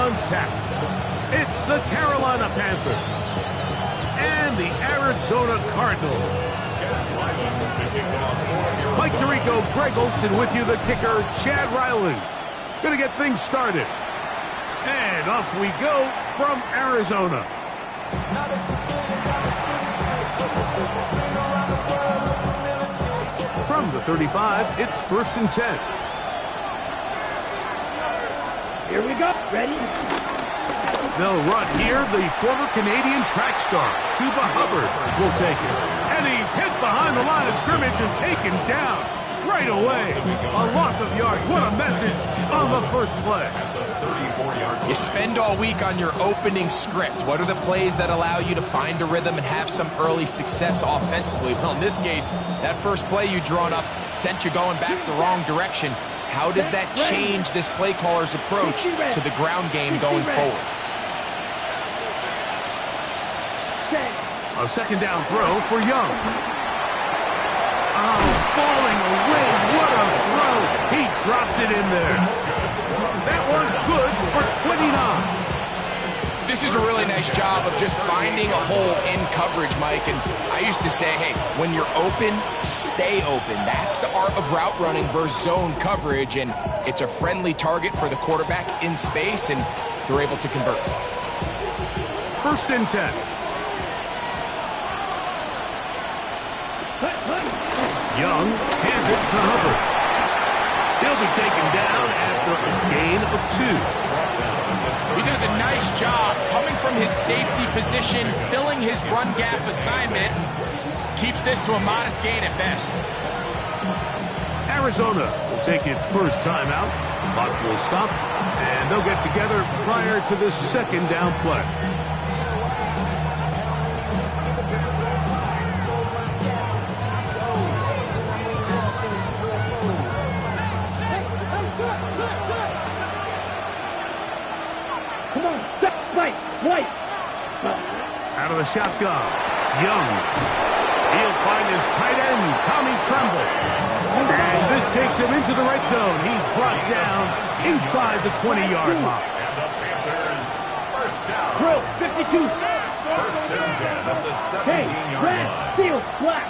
on tap. It's the Carolina Panthers and the Arizona Cardinals. Mike Tirico, Greg Olson with you, the kicker, Chad Ryland. Gonna get things started. And off we go from Arizona. From the 35, it's 1st and 10. Here we go. Ready? They'll run here. The former Canadian track star, Chuba Hubbard, will take it. And he's hit behind the line of scrimmage and taken down right away. A loss of yards. What a message on the first play. You spend all week on your opening script. What are the plays that allow you to find a rhythm and have some early success offensively? Well, in this case, that first play you drawn up sent you going back the wrong direction. How does that change this play caller's approach to the ground game going forward? A second down throw for Young. Oh, falling away. What a throw. He drops it in there. That one's good for 29. This is a really nice job of just finding a hole in coverage, Mike. And I used to say, hey, when you're open, stay open. That's the art of route running versus zone coverage. And it's a friendly target for the quarterback in space, and they're able to convert. 1st and 10. Young hands it to Hubbard. He'll be taken down after a gain of 2. He does a nice job coming from his safety position, filling his run gap assignment. Keeps this to a modest gain at best. Arizona will take its first timeout. Clock will stop, and they'll get together prior to the second down play. Out of the shotgun, Young. He'll find his tight end, Tommy Tremble. And this takes him into the red zone. He's brought down inside the 20-yard line. And the Panthers, first down. Drill, 52. First and 10 at the 17-yard red, line. field, black.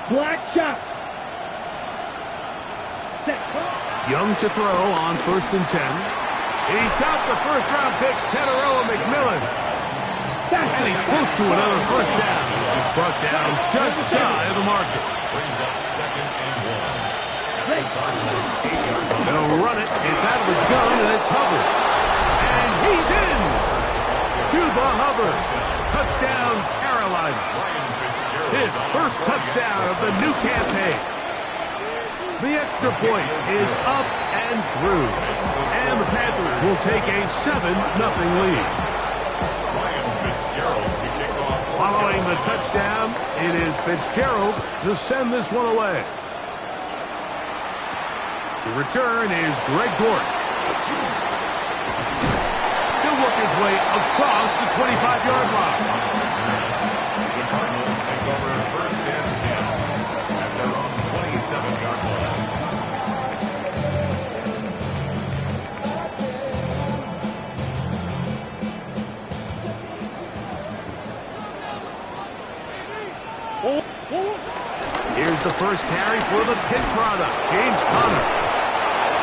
Black shot. Young to throw on 1st and 10. He's got the first-round pick, Teteroa McMillan. And he's close to another first down. He's brought down just shy of the marker. Brings up 2nd and 1. They'll run it. It's out of the gun, and it's Hubbard. And he's in. Chuba Hubbard. Touchdown, Carolina. His first touchdown of the new campaign. The extra point is up and through. And the Panthers will take a 7-0 lead. Following the touchdown, it is Fitzgerald to send this one away. To return is Greg Gort. He'll work his way across the 25-yard line. The Cardinals take over 1st and 10 at their own 27-yard line. Here's the first carry for the Pitt product, James Conner.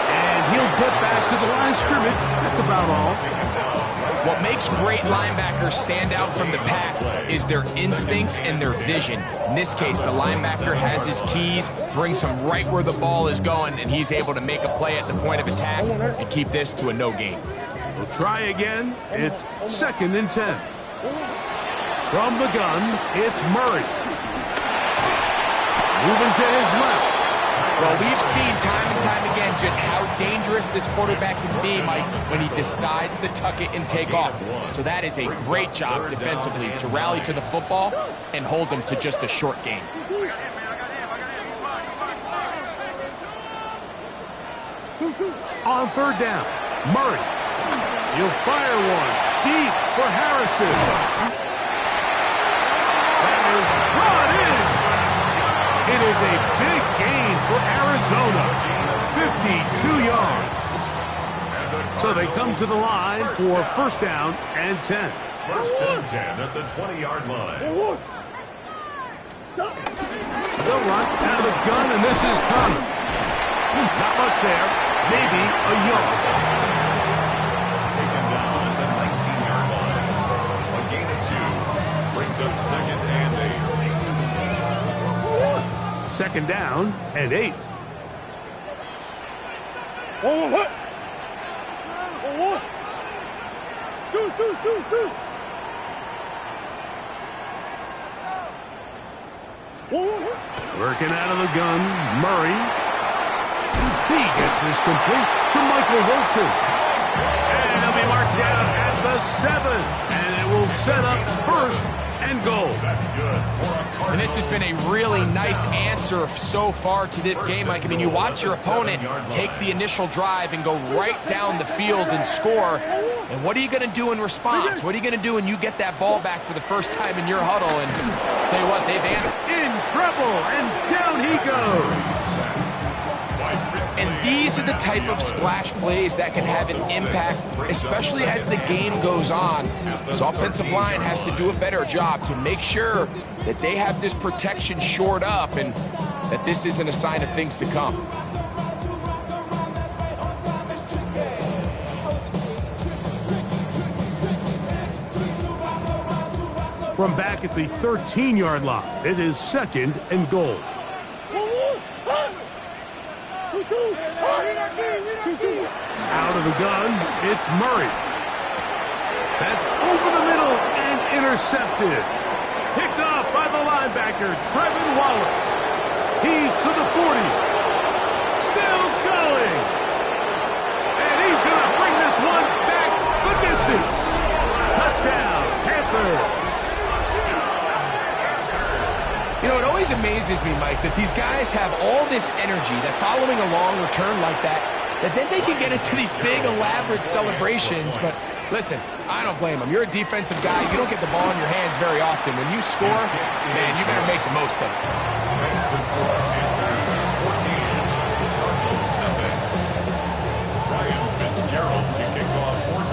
And he'll get back to the line of scrimmage. That's about all. What makes great linebackers stand out from the pack is their instincts and their vision. In this case, the linebacker has his keys, brings him right where the ball is going, and he's able to make a play at the point of attack and keep this to a no gain. We'll try again. It's 2nd and 10. From the gun, it's Murray. Moving to his left. Well, we've seen time and time again just how dangerous this quarterback can be, Mike, when he decides to tuck it and take off. So that is a great job defensively to rally to the football and hold them to just a short gain. On 3rd down, Murray. He'll fire one deep for Harrison. That is brought in. It is a big gain for Arizona. 52 yards. So they come to the line for first down and 10. First and 10 at the 20-yard line. They'll run out of the gun, and this is coming. Not much there. Maybe a yard. Taken down at the 19-yard line. A gain of 2 brings up second and 8. Second down and 8. Working out of the gun, Murray. He gets this complete to Michael Wilson. And he'll be marked down at the 7. And it will set up first and goal. That's good. And this has been a really nice answer so far to this game, Mike. I mean, you watch your opponent take the initial drive and go right down the field and score. And what are you going to do in response? What are you going to do when you get that ball back for the first time in your huddle? And I'll tell you what, they've answered. In trouble, and down he goes. And these are the type of splash plays that can have an impact, especially as the game goes on. This offensive line has to do a better job to make sure that they have this protection shored up and that this isn't a sign of things to come. From back at the 13-yard line, it is second and goal. Out of the gun, it's Murray. That's over the middle and intercepted. Picked off by the linebacker, Trevin Wallace. He's to the 40. Still going. And he's going to bring this one back the distance. Touchdown, Panthers. You know, it always amazes me, Mike, that these guys have all this energy, that following a long return like that then they can get into these big, elaborate celebrations. But listen, I don't blame them. You're a defensive guy. You don't get the ball in your hands very often. When you score, man, you better make the most of it.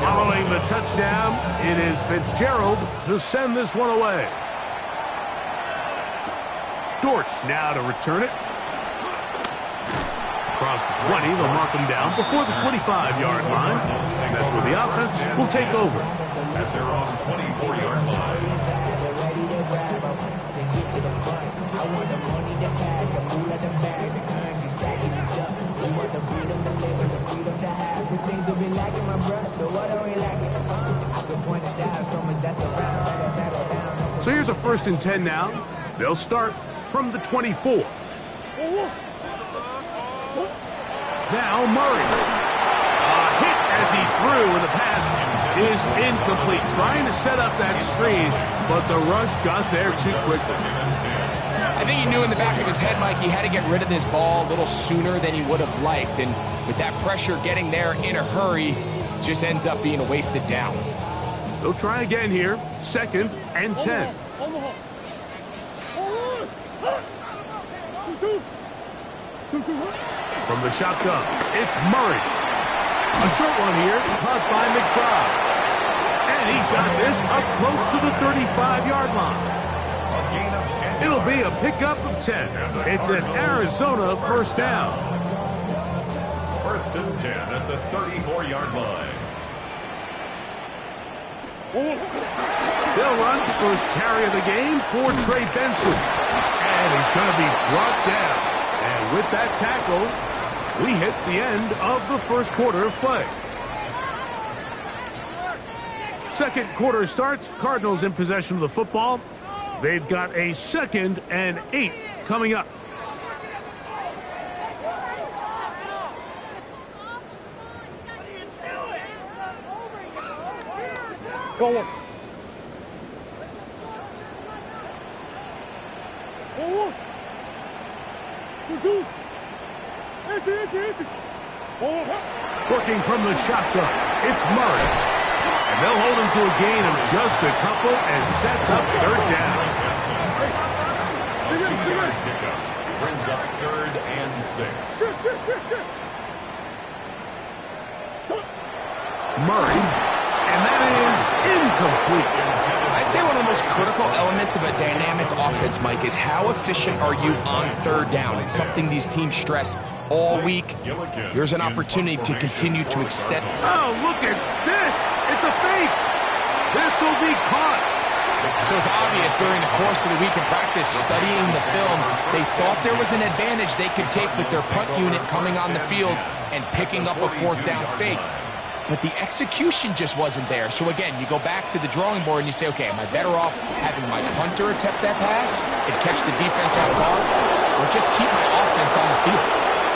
Following the touchdown, it is Fitzgerald to send this one away. Dortch now to return it. Across the 20, they'll mark him down before the 25-yard line. That's where the offense will take over. At their own 24-yard line. So here's a first and 10 now. They'll start from the 24. Now Murray. A hit as he threw, and the pass is incomplete. Trying to set up that screen, but the rush got there too quickly. I think he knew in the back of his head, Mike, he had to get rid of this ball a little sooner than he would have liked. And with that pressure getting there in a hurry, just ends up being a wasted down. They'll try again here. Second and 10. From the shotgun, it's Murray. A short one here, caught by McBride. And he's got this up close to the 35-yard line. It'll be a pickup of 10. It's an Arizona first down. First and 10 at the 34-yard line. They'll run first carry of the game for Trey Benson. And he's going to be brought down. And with that tackle, we hit the end of the first quarter of play. Second quarter starts. Cardinals in possession of the football. They've got a second and 8 coming up. Go on. Working from the shotgun, it's Murray. And they'll hold him to a gain of just a couple and sets up third down. A 2-yard pickup brings up 3rd and 6. Murray, and that is incomplete. I'd say one of the most critical elements of a dynamic offense, Mike, is how efficient are you on third down. It's something these teams stress all week. Here's an opportunity to continue to extend. Oh, look at this. It's a fake. This will be caught. So it's obvious during the course of the week of practice, studying the film, they thought there was an advantage they could take with their punt unit coming on the field and picking up a fourth down fake. But the execution just wasn't there. So again, you go back to the drawing board and you say, okay, am I better off having my punter attempt that pass and catch the defense off guard, or just keep my offense on the field?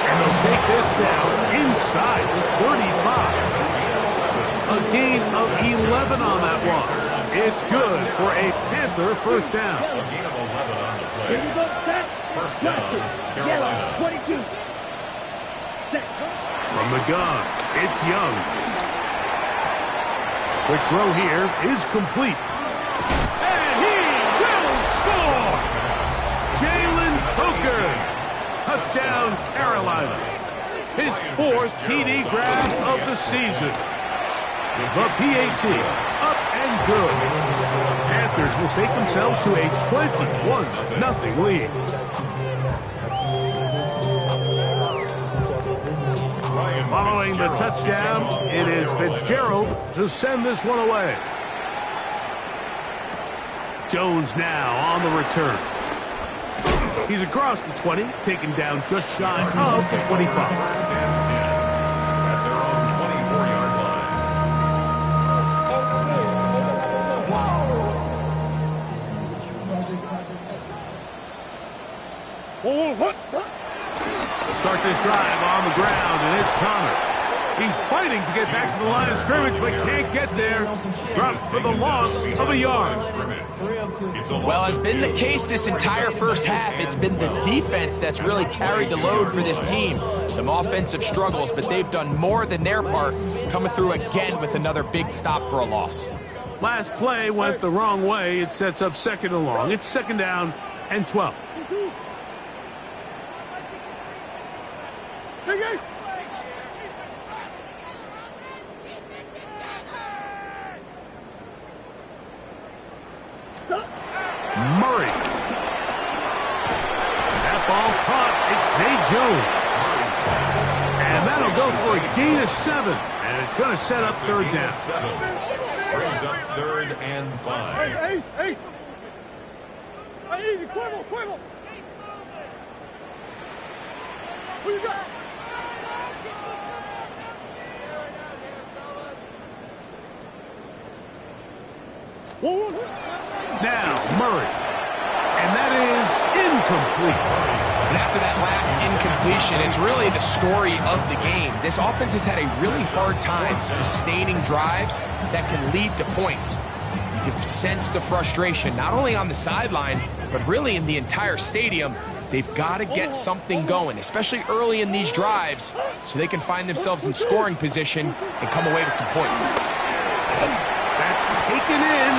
And they'll take this down inside the 35. A gain of 11 on that one. It's good for a Panther first down. A gain of 11 on the play. Here we go, set. First down, Yellow, Carolina. 22. Set. From the gun, it's Young. Quick throw here is complete. And he will score! Jalen Coker. Touchdown, Carolina. His fourth TD grab of the season. The PAT up and good. Panthers will take themselves to a 21-0 lead. Following the touchdown, it is Fitzgerald to send this one away. Jones now on the return. He's across the 20, taken down just shy of the 25. First and 10 at their own 24-yard line. Start this drive on the ground, and it's Connor. He's fighting to get back to the line of scrimmage, but can't get there. Drops for the loss of a yard. Well, as been the case this entire first half, it's been the defense that's really carried the load for this team. Some offensive struggles, but they've done more than their part, coming through again with another big stop for a loss. Last play went the wrong way. It sets up second and long. It's second down and 12. Murray. That ball caught. It's Zay Jones. And that'll go for a gain of 7. And it's going to set up third down. 7 brings up third and 5. Ace. Easy, Quibble. Who you got? Now, Murray. And that is incomplete. And after that last incompletion, it's really the story of the game. This offense has had a really hard time sustaining drives that can lead to points. You can sense the frustration, not only on the sideline, but really in the entire stadium. They've got to get something going, especially early in these drives, so they can find themselves in scoring position and come away with some points. That's taken in,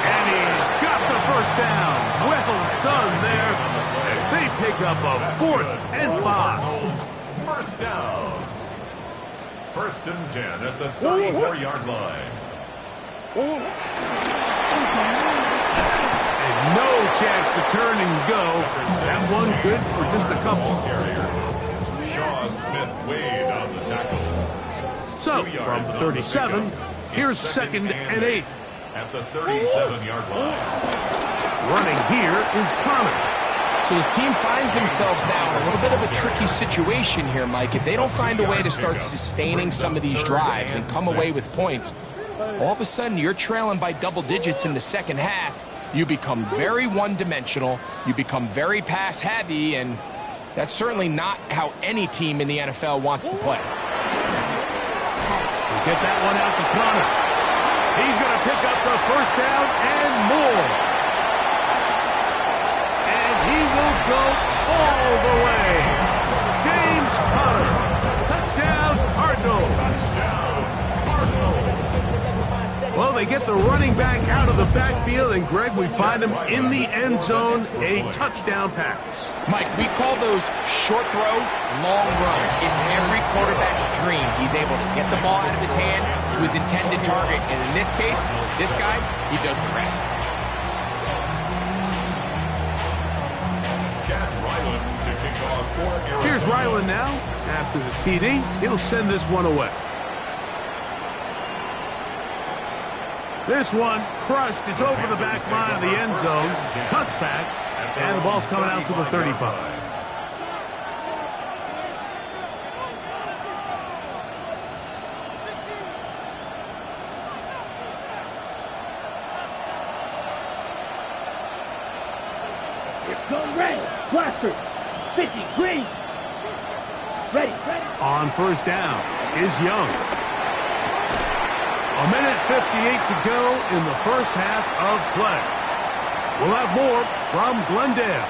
and he's got the first down. Well done there as they pick up a 4th and 5. First down. First and 10 at the 34-yard line. And no chance to turn and go. That one good for just a couple. Carrier. Shaw Smith Wade on the tackle. So, 2 from yards the on 37, pickup. here's It's second and 8. At the 37-yard line. Running here is Connor. So this team finds themselves now in a little bit of a tricky situation here, Mike. If they don't find a way to start sustaining some of these drives and come away with points, all of a sudden you're trailing by double digits in the second half. You become very one-dimensional, you become very pass-heavy, and that's certainly not how any team in the NFL wants to play. We'll get that one out to Connor. He's going to pick up the first down and more. And he will go all the way. James Conner. Touchdown, Cardinals. Well, they get the running back out of the backfield, and Greg, we find him in the end zone, a touchdown pass. Mike, we call those short throw, long run. It's every quarterback's dream. He he's able to get the ball out of his hand to his intended target. And in this case, this guy, he does the rest. Here's Ryland now. After the TD, he'll send this one away. This one crushed. It's over the back line of the end zone. Touchback, and the ball's coming out to the 35. Go red. Blaster. 50. Green. Ready. On first down is Young. A minute 58 to go in the first half of play. We'll have more from Glendale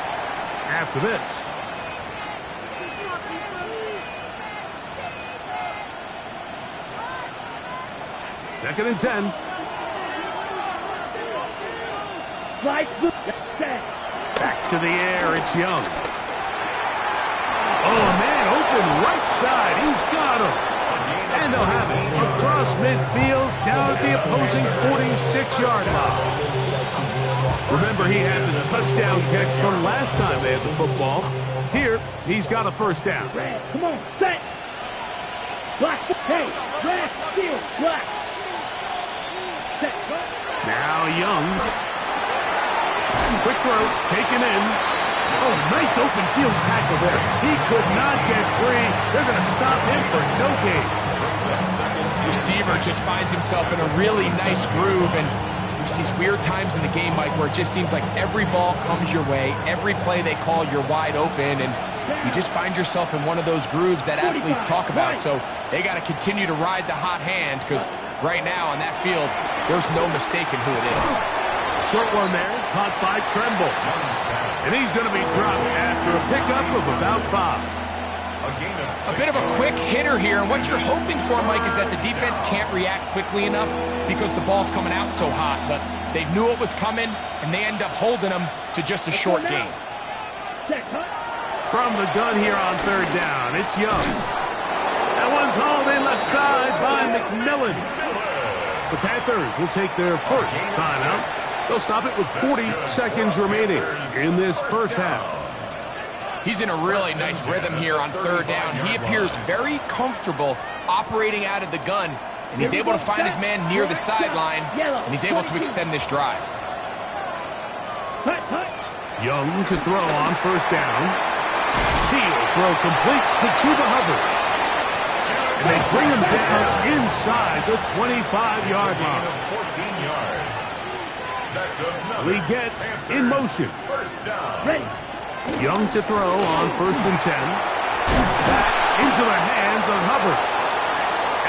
after this. Second and 10. Back to the air, it's Young. Oh, man, open right side. He's got him. And they'll have it across midfield down at the opposing 46-yard line. Remember, he had the touchdown catch from last time they had the football. Here, he's got a first down. Red, come on, set. Black, hey, red, field, black. Set. Now Young. Quick throw, taken in. Oh, nice open field tackle there. He could not get free. They're going to stop him for no gain. Receiver just finds himself in a really nice groove, and there's these weird times in the game, Mike, where it just seems like every ball comes your way, every play they call, you're wide open, and you just find yourself in one of those grooves that athletes talk about. So they got to continue to ride the hot hand, because right now on that field, there's no mistaking who it is. Short one there, caught by Tremble. And he's going to be dropped after a pickup of about 5. A bit of a quick hitter here, and what you're hoping for, Mike, is that the defense can't react quickly enough because the ball's coming out so hot. But they knew it was coming, and they end up holding them to just a short gain. From the gun here on third down, it's Young. That one's hauled in left side by McMillan. The Panthers will take their first timeout. They'll stop it with 40 seconds remaining in this first half. He's in a really nice rhythm here on third down. He appears very comfortable operating out of the gun, and he's able to find his man near the sideline, and he's able to extend this drive. Young to throw on first down. He'll throw complete to Chuba Hubbard. And they bring him down inside the 25-yard line. 14 yards. We get in motion. Ready. Young to throw on first and 10. Back into the hands of Hubbard.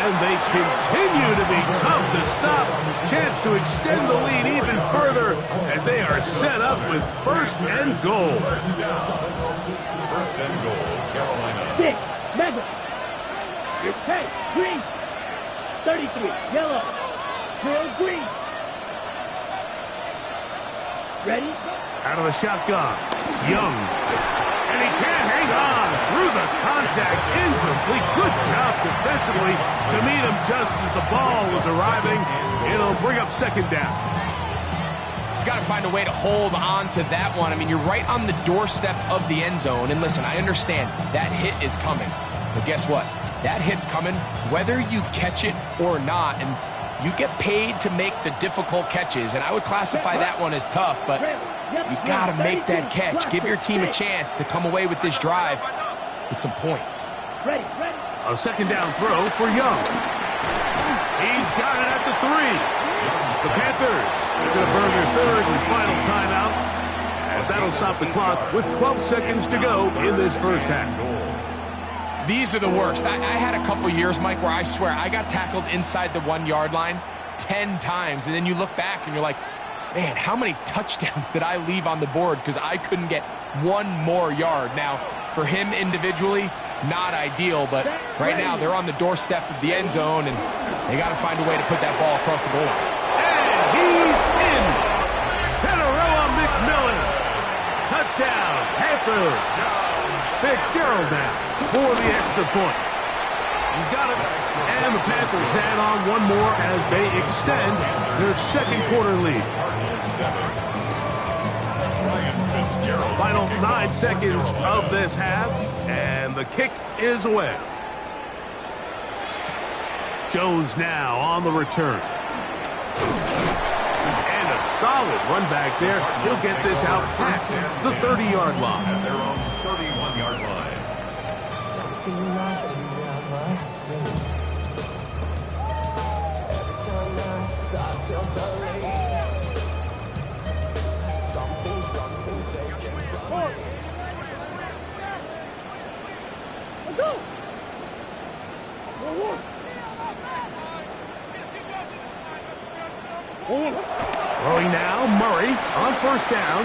And they continue to be tough to stop. Chance to extend the lead even further as they are set up with first and goal. First and goal, Carolina. 6, Mega. Hey, green. 33, yellow. Field green. Ready? Out of the shotgun, Young. And he can't hang on through the contact. Incomplete. Good job defensively to meet him just as the ball was arriving. It'll bring up second down. He's got to find a way to hold on to that one. I mean, you're right on the doorstep of the end zone. And listen, I understand that hit is coming. But guess what? That hit's coming whether you catch it or not. And you get paid to make the difficult catches. And I would classify that one as tough, but you got to make that catch. Give your team a chance to come away with this drive with some points. A second down throw for Young. He's got it at the 3. The Panthers are going to burn their third and final timeout, as that'll stop the clock with 12 seconds to go in this first half. These are the worst. I had a couple years, Mike, where I swear I got tackled inside the 1-yard line 10 times. And then you look back and you're like, man, how many touchdowns did I leave on the board because I couldn't get one more yard? Now, for him individually, not ideal, but right now they're on the doorstep of the end zone, and they got to find a way to put that ball across the goal line. And he's in. Teteroa McMillan. Touchdown, Panthers. Fitzgerald now for the extra point. He's got it. And the Panthers add on one more as they extend their second quarter lead. Final 9 seconds of this half, and the kick is away. Jones now on the return. And a solid run back there. He'll get this out past the 30-yard line. At their own 31-yard line. Let's go! Throwing now, Murray on first down.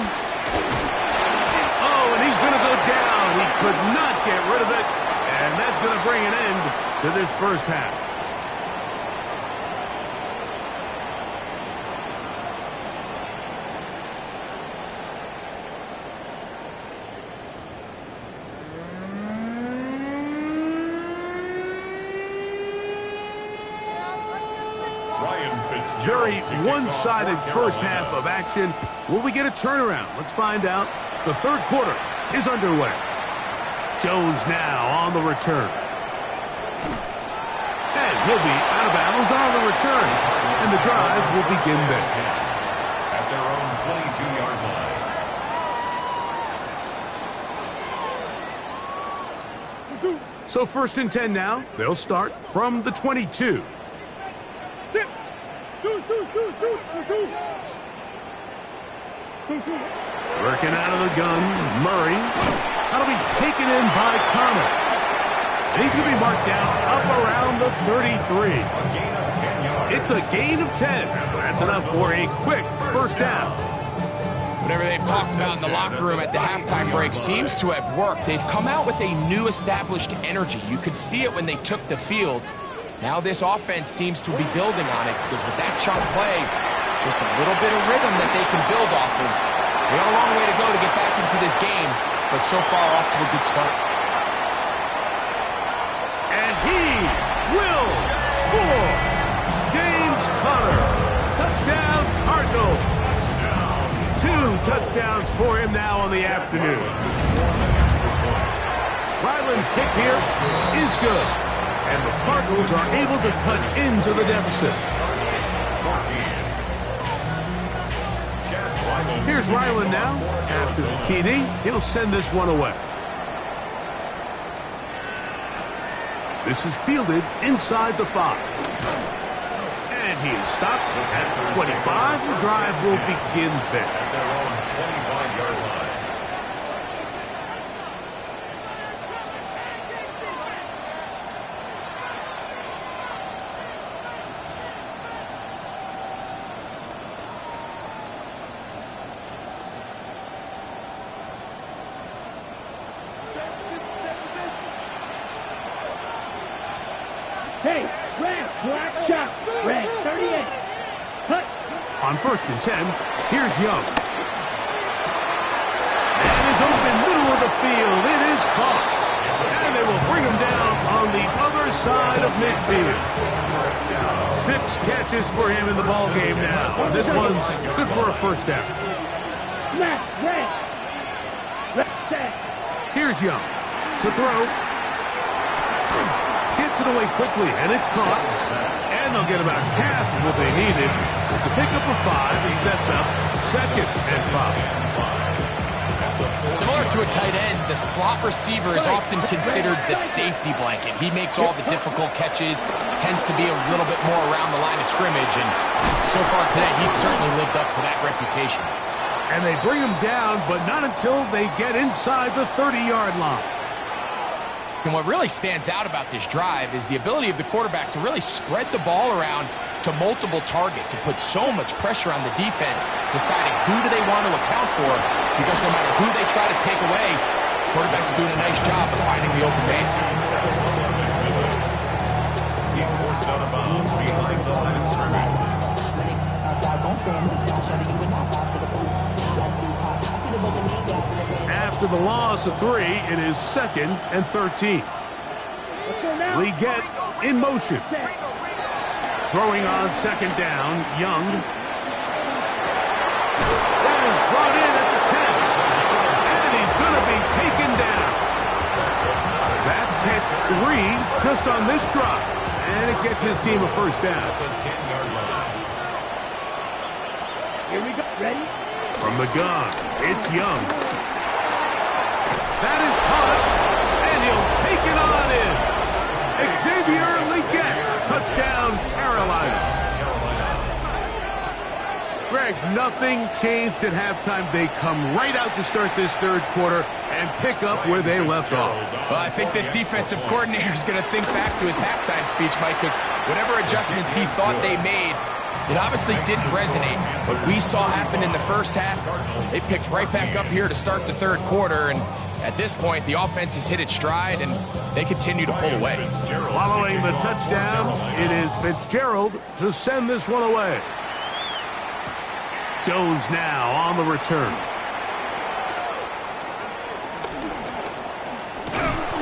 Oh, and he's going to go down. He could not get rid of it, and that's going to bring an end to this first half. Very one-sided first half of action. Will we get a turnaround? Let's find out. The third quarter is underway. Jones now on the return. And he'll be out of bounds on the return. And the drive will begin there. At their own 22-yard line. So 1st and 10 now. They'll start from the 22. Sit! Working out of the gun, Murray. That'll be taken in by Connor. And he's going to be marked down up around the 33. A gain of 10 yards. It's a gain of 10. That's enough for a quick first down. Whatever they've talked about in the locker room at the halftime break seems to have worked. They've come out with a new established energy. You could see it when they took the field. Now this offense seems to be building on it because with that chunk play, just a little bit of rhythm that they can build off of. They got a long way to go to get back into this game, but so far off to a good start. And he will score. James Conner. Touchdown, Cardinals. 2 touchdowns for him now on the afternoon. Ryland's kick here is good. And the Cardinals are able to cut into the deficit. Here's Ryland now. After the TD, he'll send this one away. This is fielded inside the 5. And he is stopped at the 25. The drive will begin there. At their own 25-yard line. Hey, red, black shot, red, 38. Cut. On 1st and 10, here's Young. And is open middle of the field. It is caught. And they will bring him down on the other side of midfield. 6 catches for him in the ball game now. This one's good for a first down. Left, red. Left, set. Here's Young to throw. Gets it away quickly, and it's caught. And they'll get about half of what they needed. It's a pickup of 5 and sets up 2nd and 5. Similar to a tight end, the slot receiver is often considered the safety blanket. He makes all the difficult catches, tends to be a little bit more around the line of scrimmage, and so far today, he's certainly lived up to that reputation. And they bring him down, but not until they get inside the 30-yard line. And what really stands out about this drive is the ability of the quarterback to really spread the ball around to multiple targets and put so much pressure on the defense, deciding who do they want to account for, because no matter who they try to take away, quarterback's doing a nice job of finding the open man. He's forced out of bounds behind the line of scrimmage. After the loss of 3, it is 2nd and 13. We get in motion. Throwing on second down, Young. That is brought in at the 10. And he's going to be taken down. That's catch 3 just on this drive. And it gets his team a first down. Here we go. Ready? From the gun, it's Young. That is caught, and he'll take it on in. Xavier Legette, touchdown, Carolina. Greg, nothing changed at halftime. They come right out to start this third quarter and pick up where they left off. Well, I think this defensive coordinator is going to think back to his halftime speech, Mike, because whatever adjustments he thought they made, it obviously didn't resonate. What we saw happen in the first half, they picked right back up here to start the third quarter, and at this point, the offense has hit its stride, and they continue to pull away. Following the touchdown, it is Fitzgerald to send this one away. Jones now on the return.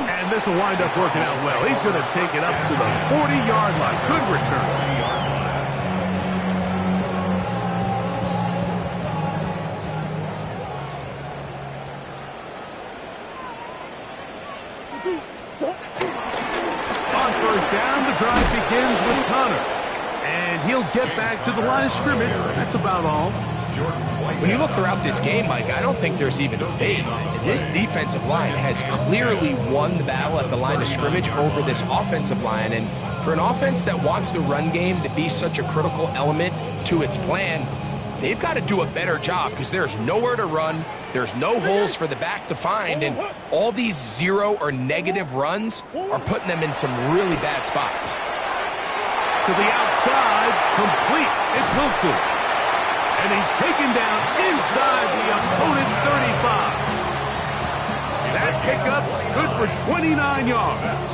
And this will wind up working out well. He's going to take it up to the 40-yard line. Good return. On first down, the drive begins with Connor. And he'll get back to the line of scrimmage. That's about all. When you look throughout this game, Mike, I don't think there's even a debate. This defensive line has clearly won the battle at the line of scrimmage over this offensive line. And for an offense that wants the run game to be such a critical element to its plan, they've got to do a better job because there's nowhere to run. There's no holes for the back to find. And all these zero or negative runs are putting them in some really bad spots. To the outside, complete. It's Wilson. And he's taken down inside the opponent's 35. That pickup, good for 29 yards.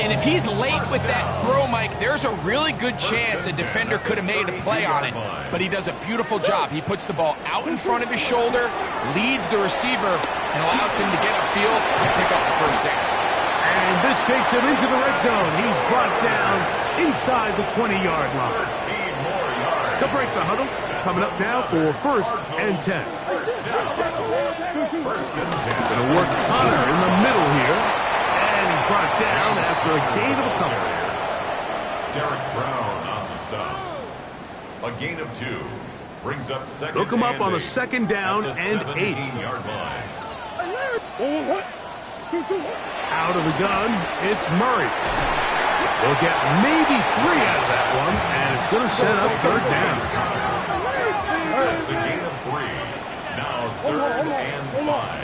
And if he's late with that throw, Mike, there's a really good chance a defender could have made a play on it. But he does a beautiful job. He puts the ball out in front of his shoulder, leads the receiver, and allows him to get upfield and pick up the first down. And this takes him into the red zone. He's brought down inside the 20-yard line. They'll break the huddle. Coming up now for first and 10. Going to work Connor in the middle here. And he's brought down after a gain of a couple. Derek Brown on the stop. A gain of 2. Brings up second. Look him up on the second down and 8. 17-yard line. Out of the gun, it's Murray. They'll get maybe 3 out of that one, and it's going to set up third down. It's a gain of 3. Now third and 5.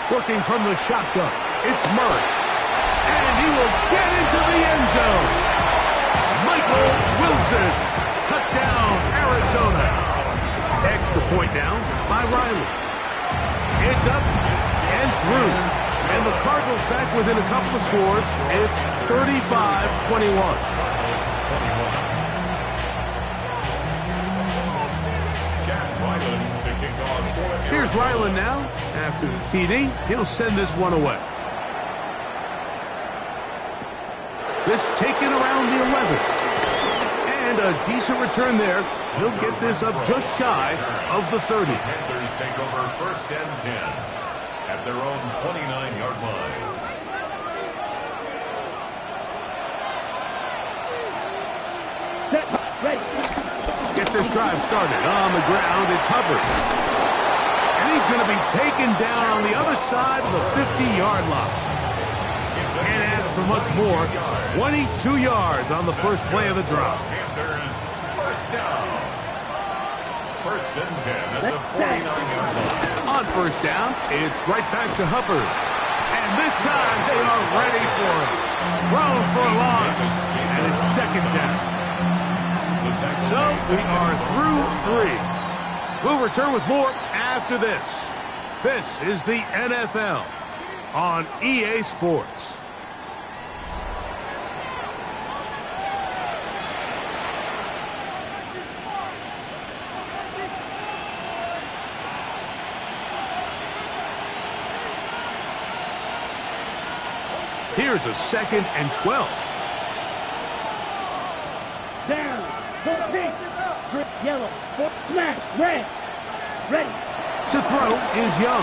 Working from the shotgun, it's Murray. And he will get into the end zone. Michael Wilson. Touchdown, Arizona. Extra point down by Riley. It's up and through. And the Cardinals back within a couple of scores. It's 35-21. Here's Ryland now. After the TD, he'll send this one away. This taken around the 11. And a decent return there. He'll get this up just shy of the 30. Panthers take over first and 10 at their own 29-yard line. Get this drive started. On the ground, it's Hubbard. And he's going to be taken down on the other side of the 50-yard line. Can't ask for much more. 22 yards on the first play of the drive. Panthers first down. First and 10 at the 49-yard line. On first down, it's right back to Hubbard. And this time they are ready for it. Thrown for a loss. And it's second down. So we are through 3. We'll return with more after this. This is the NFL on EA Sports. Here Here's a 2nd and 12. Down. Foot pink. Yellow. Foot smash. Red. Ready. To throw is Young.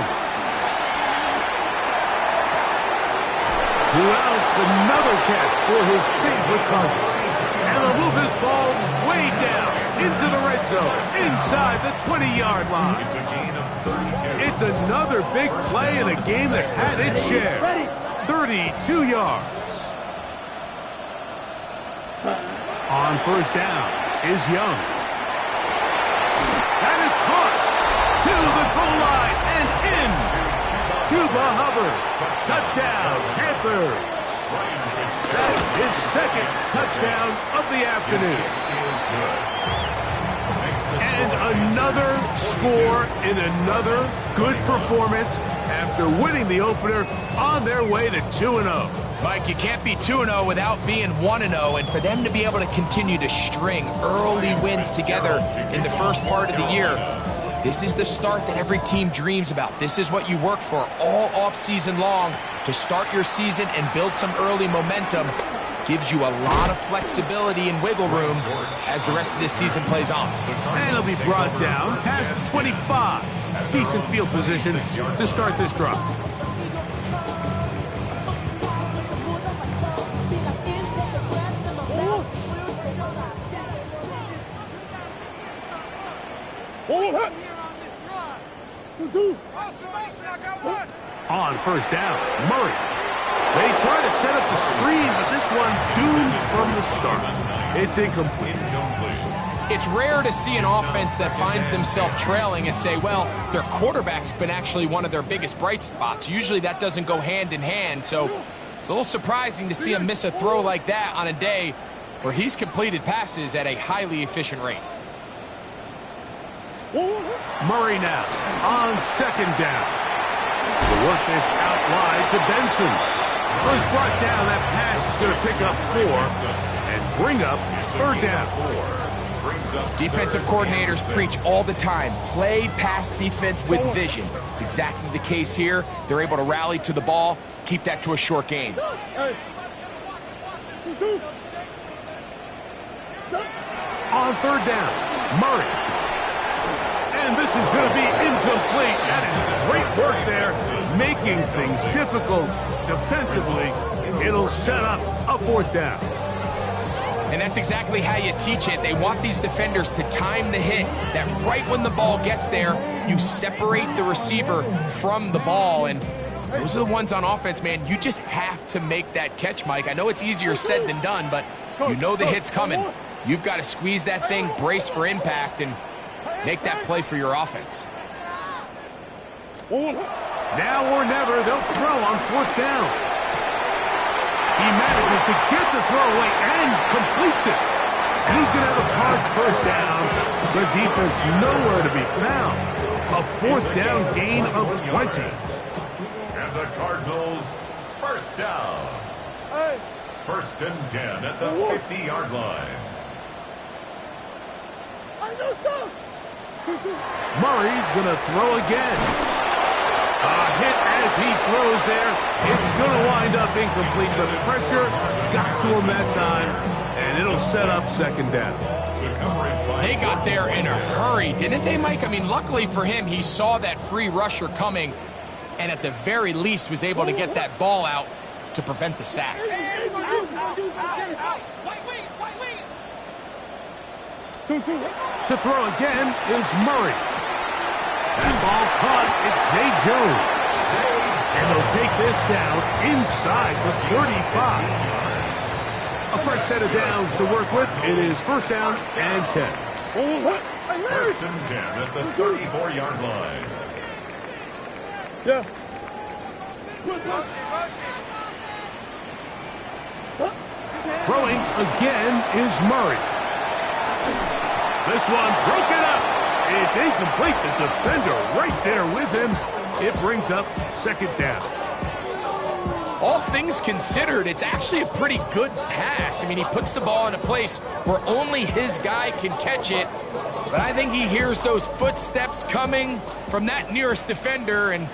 Who else? Another catch for his favorite target. And they'll move this ball way down into the red zone, inside the 20-yard line. It's a gain of 32. It's another big play in a game that's had its share. 32 yards. On first down is Young. That is caught to the goal line and in. Chuba Hubbard. Touchdown, Panthers. That is 2nd touchdown of the afternoon. And another score in another good performance after winning the opener on their way to 2-0. Mike, you can't be 2-0 without being 1-0, and for them to be able to continue to string early wins together in the first part of the year, this is the start that every team dreams about. This is what you work for all offseason long to start your season and build some early momentum. Gives you a lot of flexibility and wiggle room as the rest of this season plays on. And it'll be brought down past the 25. Decent field position to start this drive. On first down, Murray. They try to set up the screen, but this one doomed from the start. It's incomplete. It's rare to see an offense that finds themselves trailing and say, well, their quarterback's been actually one of their biggest bright spots. Usually that doesn't go hand in hand, so it's a little surprising to see him miss a throw like that on a day where he's completed passes at a highly efficient rate. Murray now on second down. To work this out wide to Benson. Was brought down. That pass is going to pick up 4 and bring up third down. Defensive coordinators preach all the time, play pass defense with vision. It's exactly the case here. They're able to rally to the ball, keep that to a short gain. On third down, Murray. And this is going to be incomplete. That is great work there, making things difficult defensively. It'll set up a fourth down. And that's exactly how you teach it. They want these defenders to time the hit, that right when the ball gets there, you separate the receiver from the ball. And those are the ones on offense, man. You just have to make that catch, Mike. I know it's easier said than done, but you know the hit's coming. You've got to squeeze that thing, brace for impact, and make that play for your offense. Now or never, they'll throw on fourth down. He manages to get the throw away and completes it. And he's going to have a Cards first down. The defense nowhere to be found. A fourth down gain of 20. And the Cardinals first down. First and 10 at the 50-yard line. Murray's going to throw again. A hit as he throws there. It's going to wind up incomplete. The pressure got to him that time, and it'll set up second down. They got there in a hurry, didn't they, Mike? I mean, luckily for him, he saw that free rusher coming, and at the very least was able to get that ball out to prevent the sack. To throw again is Murray. That ball caught. It's Zay Jones. And they'll take this down inside the 35. A fresh set of downs to work with. It is first down and 10. First and 10 at the 34-yard line. Throwing again is Murray. This one broken up. It's incomplete. The defender right there with him. It brings up second down. All things considered, it's actually a pretty good pass. I mean, he puts the ball in a place where only his guy can catch it. But I think he hears those footsteps coming from that nearest defender, and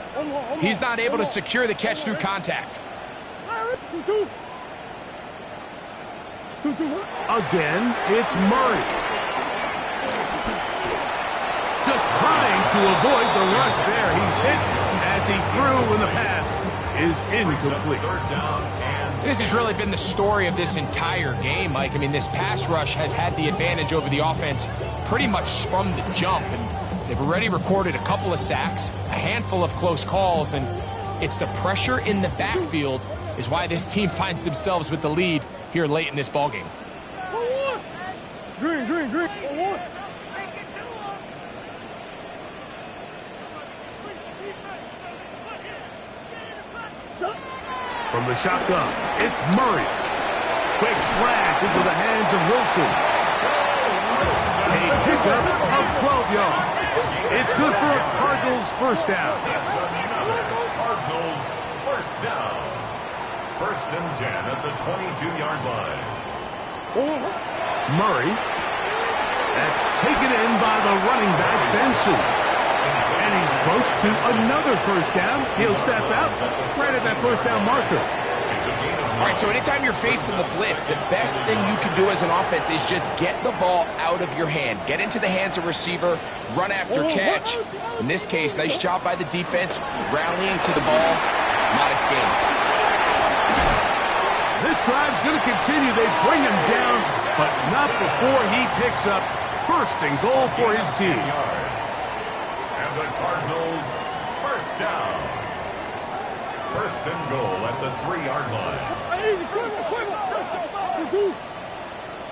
he's not able to secure the catch through contact. Again, it's Murray. Just trying to avoid the rush there. He's hit as he threw when the pass is incomplete. This has really been the story of this entire game, Mike. I mean, this pass rush has had the advantage over the offense pretty much from the jump. And they've already recorded a couple of sacks, a handful of close calls, and it's the pressure in the backfield is why this team finds themselves with the lead here late in this ballgame. Green. From the shotgun, it's Murray. Quick slant into the hands of Wilson. A pickup of 12 yards. It's good for a Cardinals first down. Cardinals first down. First and 10 at the 22-yard line. Murray. That's taken in by the running back, Benson. And he's close to another first down. He'll step out right at that first down marker. All right, so anytime you're facing the blitz, the best thing you can do as an offense is just get the ball out of your hand. Get into the hands of receiver, run after catch. In this case, nice job by the defense, rallying to the ball. Modest gain. This drive's going to continue. They bring him down, but not before he picks up first and goal for his team. And the Cardinals first down. First and goal at the 3-yard line.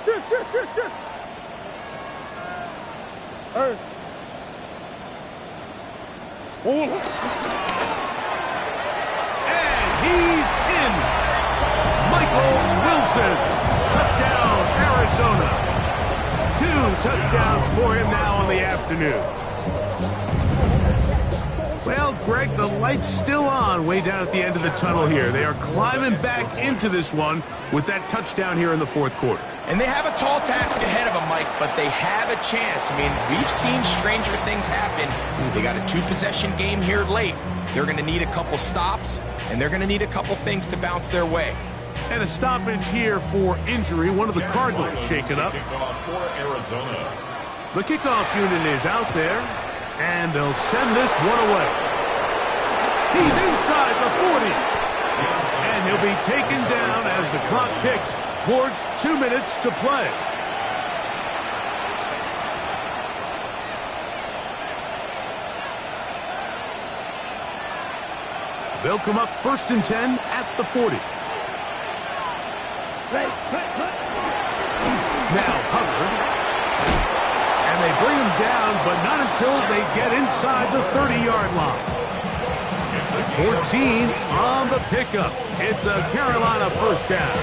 Shift. And he's in. Michael Wilson. Touchdown, Arizona. 2 touchdowns for him now on the afternoon. Well, Greg, the light's still on way down at the end of the tunnel here. They are climbing back into this one with that touchdown here in the fourth quarter. And they have a tall task ahead of them, Mike, but they have a chance. I mean, we've seen stranger things happen. They got a 2-possession game here late. They're going to need a couple stops, and they're going to need a couple things to bounce their way. And a stoppage here for injury. One of the Cardinals shaken up. For Arizona. The kickoff unit is out there, and they'll send this one away. He's inside the 40. And he'll be taken down as the clock ticks towards 2 minutes to play. They'll come up first and 10 at the 40. Now Hubbard. And they bring him down, but not until they get inside the 30-yard line. 14 on the pickup. It's a Carolina first down.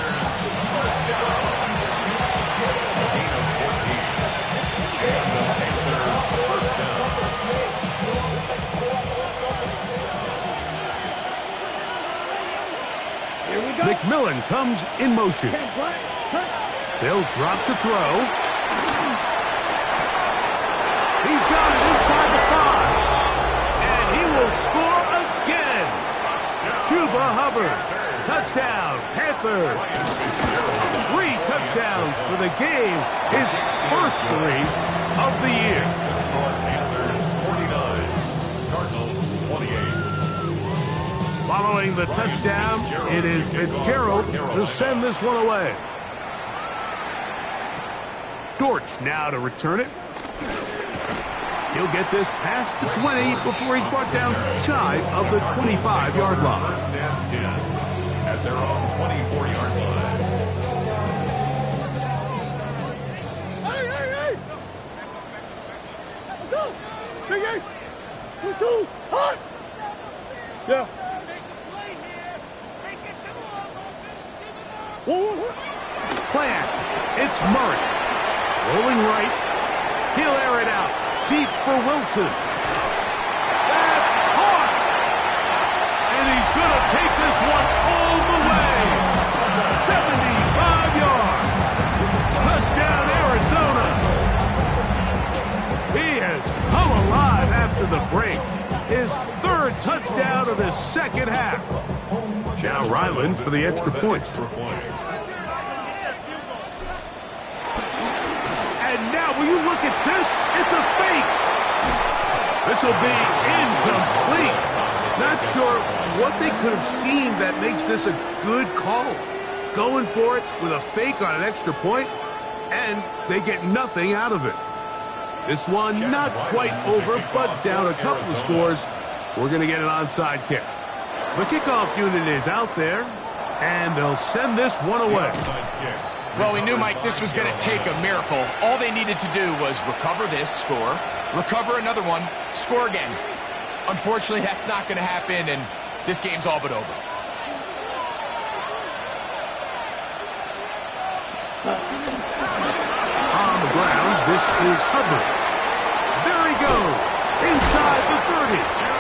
McMillan comes in motion. They'll drop to throw. He's got it inside the 5. And he will score again. Chuba Hubbard. Touchdown, Panther. 3 touchdowns for the game. His first 3 of the year. Panthers 49. Cardinals 28. Following the touchdown, it is Fitzgerald to send this one away. Dortch now to return it. He'll get this past the 20 before he's brought down shy of the 25-yard line. First and 10 at their own 24-yard line. Hey! Let's go! Big Ace! 2-2! Hot! Yeah. Plant. It's Murray. Rolling right. He'll air it out. Deep for Wilson. That's caught. And he's going to take this one all the way. 75 yards. Touchdown, Arizona. He has come alive after the break. His 3rd touchdown of the second half. Now Now Ryland for the extra point. And now, will you look at this? It's a fake. This will be incomplete. Not sure what they could have seen that makes this a good call. Going for it with a fake on an extra point, and they get nothing out of it. This one not quite over, but down a couple of scores. We're going to get an onside kick. The kickoff unit is out there, and they'll send this one away. Well, we knew, Mike, this was going to take a miracle. All they needed to do was recover this, score, recover another one, score again. Unfortunately, that's not going to happen, and this game's all but over. On the ground, this is Hubbard. There he goes, inside the 30.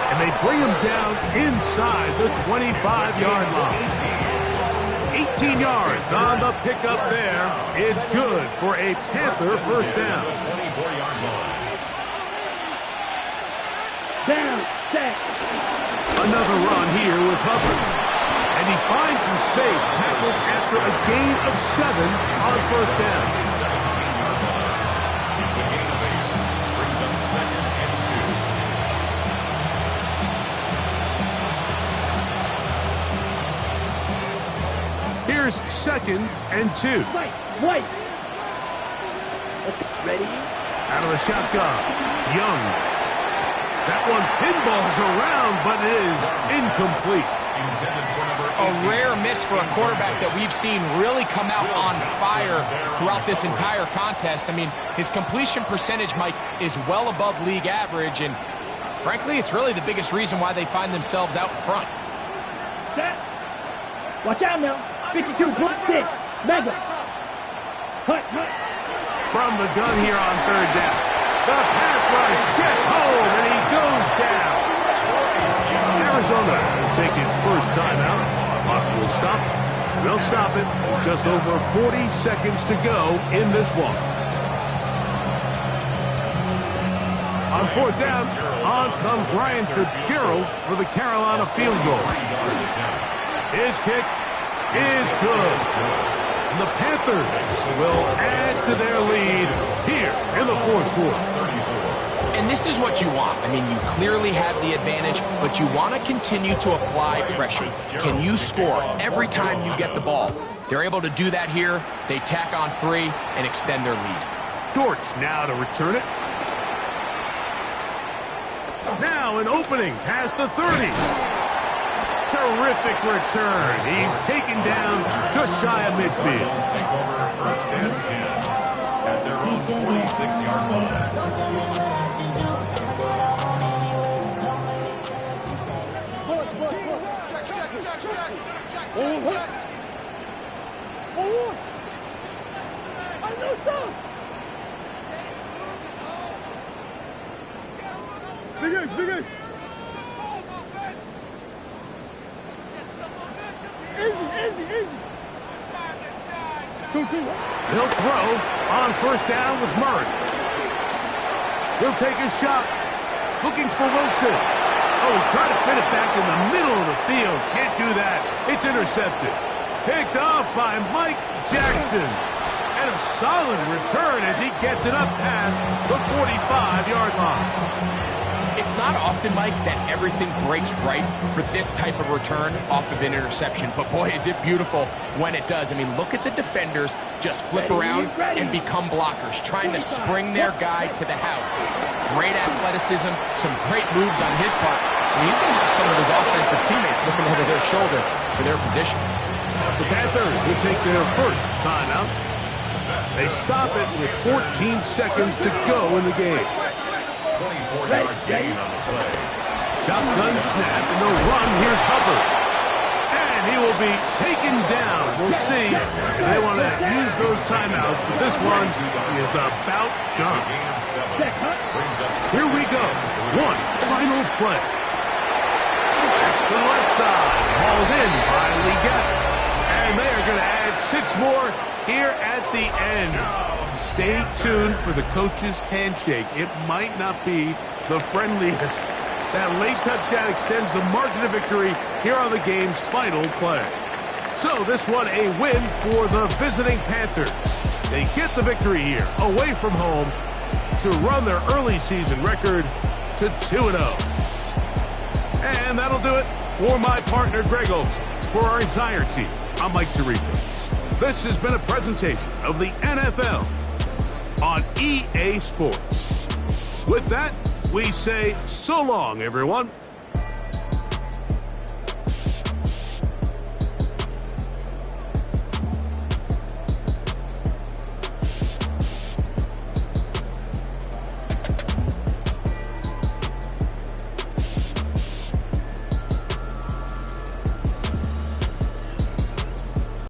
And they bring him down inside the 25-yard line. 18 yards on the pickup there. It's good for a Panther first down. Down, set. Another run here with Hubbard. And he finds some space, tackled after a gain of 7 on first down. 17-yard line. It's a gain of 8. Brings up 2nd and 2. Here's 2nd and 2. Wait. Ready? Out of the shotgun, Young. That one pinballs around, but it is incomplete. A rare miss for a quarterback that we've seen really come out on fire throughout this entire contest. I mean, his completion percentage, Mike, is well above league average, and frankly, it's really the biggest reason why they find themselves out in front. Set. Watch out now. 52, block 6. Mega. Hut. From the gun here on third down. The pass rush gets home, and he goes down. Arizona will take its first timeout. Clock will stop. They'll stop it. Just over 40 seconds to go in this one. On fourth down, on comes Ryan Fitzgerald for the Carolina field goal. His kick is good. And the Panthers will add to their lead here in the fourth quarter. And this is what you want. I mean, you clearly have the advantage, but you want to continue to apply pressure. Can you score every time you get the ball? They're able to do that here. They tack on 3 and extend their lead. Dortch now to return it. Now an opening past the 30. Terrific return. He's taken down just shy of midfield. Take over first and 10 at their own 46-yard line. Big Ace. Easy. 2-2. He'll throw on first down with Murray. He'll take a shot. Looking for Wilson. Oh, he tried to fit it back in the middle of the field. Can't do that. It's intercepted. Picked off by Mike Jackson. And a solid return as he gets it up past the 45-yard line. It's not often, Mike, that everything breaks right for this type of return off of an interception. But, boy, is it beautiful when it does. I mean, look at the defenders just flip around and become blockers, trying to spring their guy to the house. Great athleticism, some great moves on his part. And he's going to have some of his offensive teammates looking over their shoulder for their position. The Panthers will take their first timeout. They stop it with 14 seconds to go in the game. 24-yard gain on the play. Shotgun snap, and the run. Here's Hubbard. And he will be taken down. We'll see if they want to use those timeouts, but this one is about done. Here we go. One final play. That's the left side. Hauled in by Leggett. And they are going to add 6 more here at the end. Stay tuned for the coach's handshake. It might not be the friendliest That late touchdown extends the margin of victory here on the game's final play. So this one a win for the visiting Panthers. They get the victory here away from home to run their early season record to 2-0. And that'll do it for my partner Greg Olson. For our entire team, I'm Mike Tirico. This has been a presentation of the NFL on EA Sports. With that, we say so long, everyone.